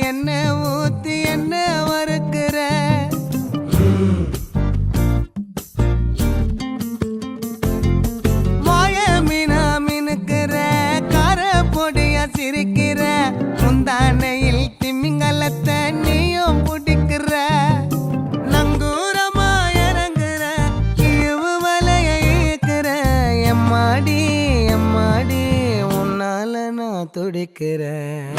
என்ன ஊத்தி என்ன வறுக்கிற வாய மீனா மினுக்கிற கார பொடியா சிரிக்கிற முந்தானையில் திமிங்கலத்தை நீயும் பிடிக்கிற நங்கூரமா இறங்குற இவு வலைய இழுக்கிற எம்மாடி எம்மாடி உன்னால நான் துடிக்கிறேன்